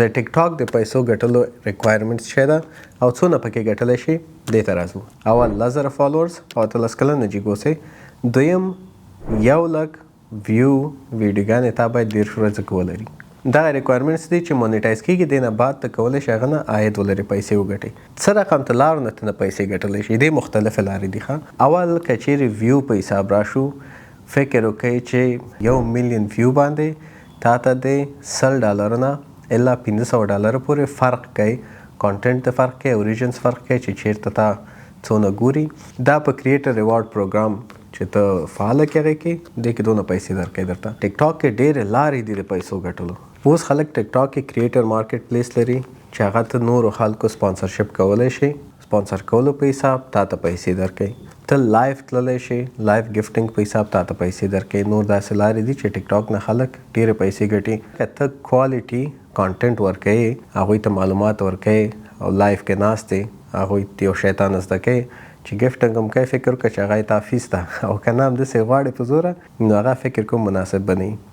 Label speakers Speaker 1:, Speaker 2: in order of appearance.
Speaker 1: د ټیک ټاک د پیسو ګټلو ریکوایرمنټس څه ده او څونه پکې ګټلی شي دې ته راځو. اول 10,000 فالوورز او 13 کلنه جګوسئ. دویم 1,00,000 ویو ویډیوګانې تا باید 10 ورځې کې ولري. دغه ریکوایرمنټس دي چې مونیټایز کېږي، دې نه بعد ته کولی شي هغه نه عاید ولري، پیسې وګټئ. څه رقم ته لارو نه ته نه پیسې ګټلی شي، دې مختلفې لارې دي ښه. اول که چیرې ویو په حساب راشو، فکر وکئ چې 1,000,000 ویو باندې تا ته د $100 نه الا $500 پورې فرق کوي. کانټنټ ته فرق کوي، اوریجنز فرق کوي چې چیرته تا څونه ګوري. دا په کریټر ریوارډ پروګرام چې ته فعاله کې هغې کې دې کې دونه پیسې درکوي درته. ټیک ټاک کې ډېرې لارې دي د پیسو ګټلو. اوس خلک ټیک ټاک کې کریټر مارکیټ پلیس لري چې هغه ته نورو خلکو سپانسرشپ کولی شي، سپانسر کولو په حساب تا ته پیسې درکوي. ته لایف تللی شي، لایف ګفټینګ په حساب تا ته پیسې درکوي. نور داسې لارې دي چې ټیک ټاک نه خلک ډېرې پیسې ګټي. که ته کوالټي کانټنټ ورکوې، هغوی ته معلومات ورکوې او لایف کې ناست یې، هغوی ته یو شی تا نه زده کوي چې ګفټینګ هم کوي، فکر وکړه چې هغه یې تا فیس ده او که نه همداسې غواړې په زوره، نو هغه فکر کوم مناسب به نه وي.